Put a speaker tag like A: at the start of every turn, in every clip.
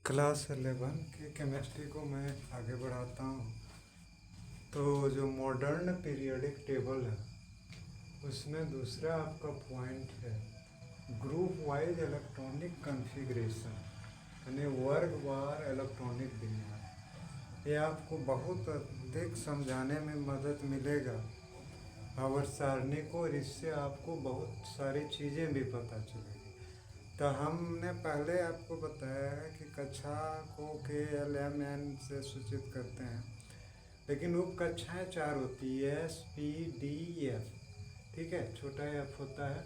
A: Class 11 की chemistry को मैं आगे बढ़ाता हूँ। तो जो मॉडर्न पीरियोडिक टेबल है उसमें दूसरा आपका पॉइंट है ग्रुप वाइज इलेक्ट्रॉनिक कॉन्फ़िगरेशन, यानी वर्गवार इलेक्ट्रॉनिक विन्यास। ये आपको बहुत अधिक समझाने में मदद मिलेगा आवर्त सारणी को, और इससे आपको बहुत सारी चीज़ें भी पता चलेगी। तो हमने पहले आपको बताया है कि कक्षा को के एल एम एन से सूचित करते हैं, लेकिन उप कक्षाएँ 4 होती है, एस पी डी एफ। ठीक है, छोटा एफ होता है।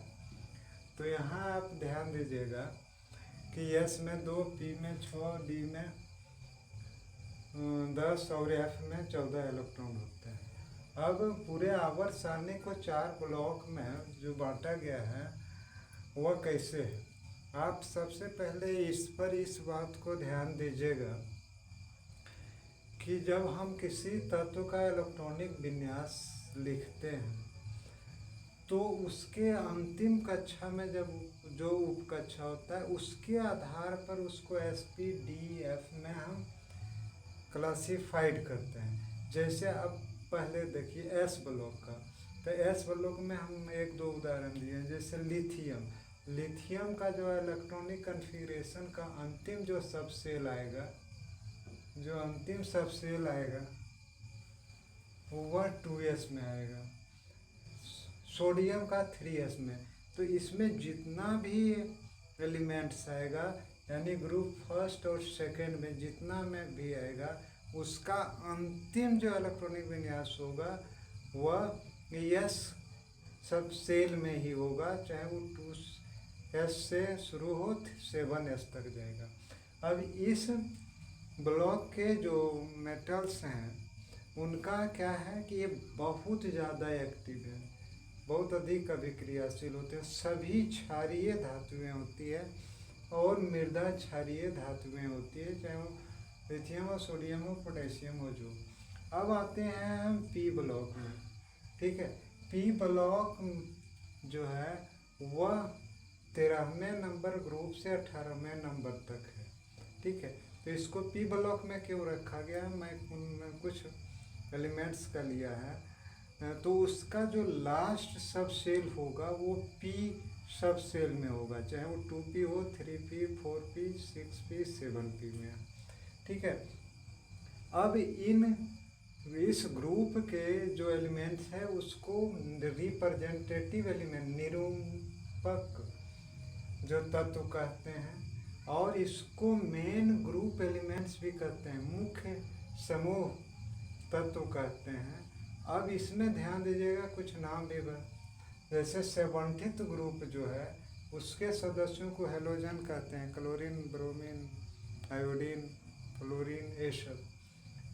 A: तो यहाँ आप ध्यान दीजिएगा कि एस में 2, पी में 6, डी में 10 और एफ में 14 इलेक्ट्रॉन होते हैं। अब पूरे आवर्त सारणी को 4 ब्लॉक में जो बांटा गया है वह कैसे है, आप सबसे पहले इस बात को ध्यान दीजिएगा कि जब हम किसी तत्व का इलेक्ट्रॉनिक विन्यास लिखते हैं तो उसके अंतिम कक्षा में जब जो उप कक्षा होता है उसके आधार पर उसको एस पी डी एफ में हम क्लासिफाइड करते हैं। जैसे अब पहले देखिए एस ब्लॉक का, तो एस ब्लॉक में हम 1-2 उदाहरण दिए हैं। जैसे लिथियम का जो इलेक्ट्रॉनिक कॉन्फ़िगरेशन का अंतिम जो सब सेल आएगा, वह 2s में आएगा, सोडियम का 3s में। तो इसमें जितना भी एलिमेंट्स आएगा, यानी ग्रुप फर्स्ट और सेकंड में जितना में भी आएगा, उसका अंतिम जो इलेक्ट्रॉनिक विन्यास होगा वह एस सब सेल में ही होगा, चाहे वो 2s से शुरू हो 7s तक जाएगा। अब इस ब्लॉक के जो मेटल्स हैं उनका क्या है कि ये बहुत ज़्यादा एक्टिव है, बहुत अधिक अभिक्रियाशील होते हैं। सभी क्षारीय धातुएं होती है और मृदा क्षारीय धातुएं होती है, चाहे वो लिथियम हो, सोडियम हो, पोटेशियम हो जो। अब आते हैं हम पी ब्लॉक में। ठीक है, पी ब्लॉक जो है वह 13वें नंबर ग्रुप से 18वें नंबर तक है। ठीक है, तो इसको पी ब्लॉक में क्यों रखा गया है, मैं उनमें कुछ एलिमेंट्स का लिया है। तो उसका जो लास्ट सब सेल होगा वो पी सब सेल में होगा, चाहे वो 2p हो, 3p, 4p, 6p, 7p में। ठीक है, अब इस ग्रुप के जो एलिमेंट्स है उसको रिप्रेजेंटेटिव एलिमेंट, निरूपक जो तत्व कहते हैं, और इसको मेन ग्रुप एलिमेंट्स भी कहते हैं, मुख्य समूह तत्व कहते हैं। अब इसमें ध्यान दीजिएगा कुछ नाम भी जैसे 70th ग्रुप जो है उसके सदस्यों को हेलोजन कहते हैं, क्लोरीन, ब्रोमीन, आयोडीन, फ्लोरीन, ये सब।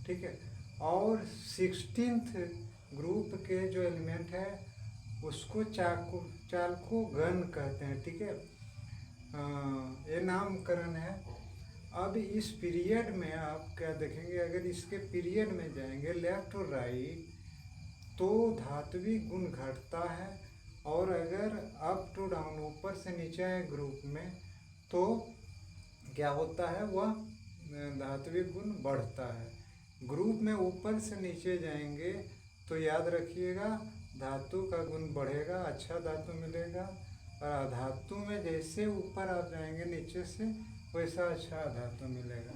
A: ठीक है, और 16th ग्रुप के जो एलिमेंट है उसको चालकोगण कहते हैं। ठीक है, ये नामकरण है। अब इस पीरियड में आप क्या देखेंगे, अगर इसके पीरियड में जाएंगे लेफ्ट और राइट तो धात्विक गुण घटता है, और अगर अप टू डाउन, ऊपर से नीचे आए ग्रुप में, तो क्या होता है, वह धात्विक गुण बढ़ता है। ग्रुप में ऊपर से नीचे जाएंगे तो याद रखिएगा धातु का गुण बढ़ेगा, अच्छा धातु मिलेगा, और अधातु में जैसे ऊपर आप जाएंगे नीचे से वैसा अच्छा धातु मिलेगा।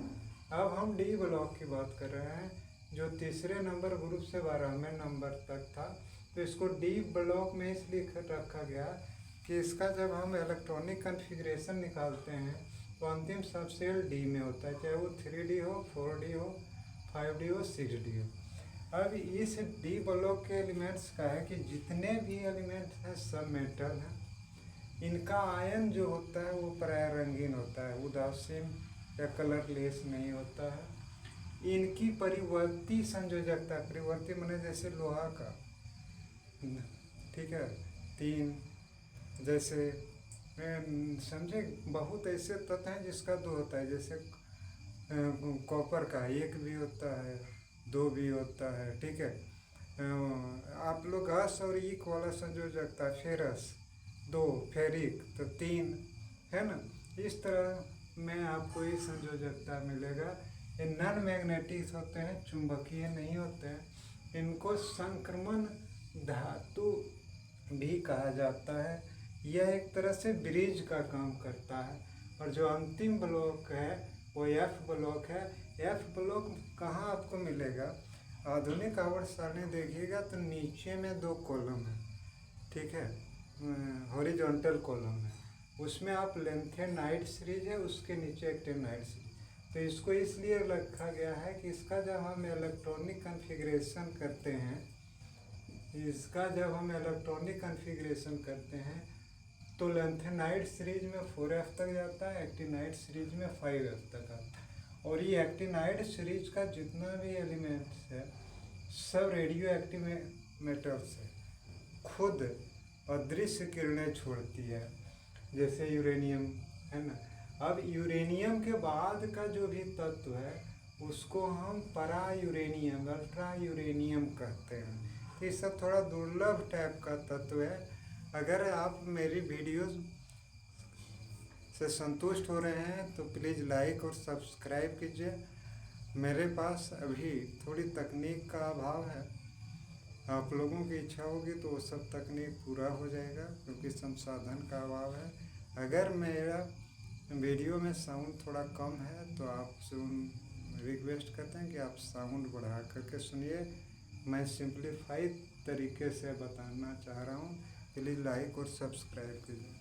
A: अब हम डी ब्लॉक की बात कर रहे हैं जो तीसरे नंबर ग्रुप से 12वें नंबर तक था। तो इसको डी ब्लॉक में इसलिए रखा गया कि इसका जब हम इलेक्ट्रॉनिक कॉन्फ़िगरेशन निकालते हैं तो अंतिम सब सेल डी में होता है, चाहे वो 3d हो, 4d हो, 5d हो, 6d हो। अब इस डी ब्लॉक के एलिमेंट्स का है कि जितने भी एलिमेंट्स हैं सब मेटल हैं, इनका आयन जो होता है वो प्राय रंगीन होता है, उदासीन या कलरलेस नहीं होता है। इनकी परिवर्ती संयोजकता, परिवर्ती माने जैसे लोहा का, ठीक है, 3, जैसे समझे बहुत ऐसे तत्व हैं जिसका 2 होता है, जैसे कॉपर का 1 भी होता है, 2 भी होता है। ठीक है, आप लोग अस और ईक वाला संयोजकता, फेरस 2, फेरिक तो 3 है ना। इस तरह में आपको ये संयोजकता मिलेगा। ये नॉन मैग्नेटिक होते हैं, चुंबकीय नहीं होते हैं। इनको संक्रमण धातु भी कहा जाता है। यह एक तरह से ब्रिज का काम करता है। और जो अंतिम ब्लॉक है वो एफ ब्लॉक है। एफ ब्लॉक कहाँ आपको मिलेगा? आधुनिक आवर्त सारणी देखिएगा तो नीचे में 2 कॉलम है, ठीक है, हॉरिजॉन्टल कॉलम है। उसमें आप लेंथेनाइट सीरीज है, उसके नीचे एक्टिनाइट सीरीज। तो इसको इसलिए रखा गया है कि इसका जब हम इलेक्ट्रॉनिक कन्फिग्रेशन करते हैं, तो लेंथेनाइट सीरीज में 4F तक जाता है, एक्टिनाइट सीरीज में 5F तक आता है। और ये एक्टिनाइट सीरीज का जितना भी एलिमेंट्स है सब रेडियो एक्टिव मेटल्स है, खुद अदृश्य किरणें छोड़ती है, जैसे यूरेनियम है ना। अब यूरेनियम के बाद का जो भी तत्व है उसको हम परा यूरेनियम, अल्ट्रा यूरेनियम कहते हैं। तो ये सब थोड़ा दुर्लभ टाइप का तत्व है। अगर आप मेरी वीडियोस से संतुष्ट हो रहे हैं तो प्लीज़ लाइक और सब्सक्राइब कीजिए। मेरे पास अभी थोड़ी तकनीक का अभाव है, आप लोगों की इच्छा होगी तो वो सब तकनीक पूरा हो जाएगा, क्योंकि संसाधन का अभाव है। अगर मेरा वीडियो में साउंड थोड़ा कम है तो आपसे रिक्वेस्ट करते हैं कि आप साउंड बढ़ा करके सुनिए। मैं सिंप्लीफाइड तरीके से बताना चाह रहा हूँ। प्लीज़ लाइक और सब्सक्राइब कीजिए।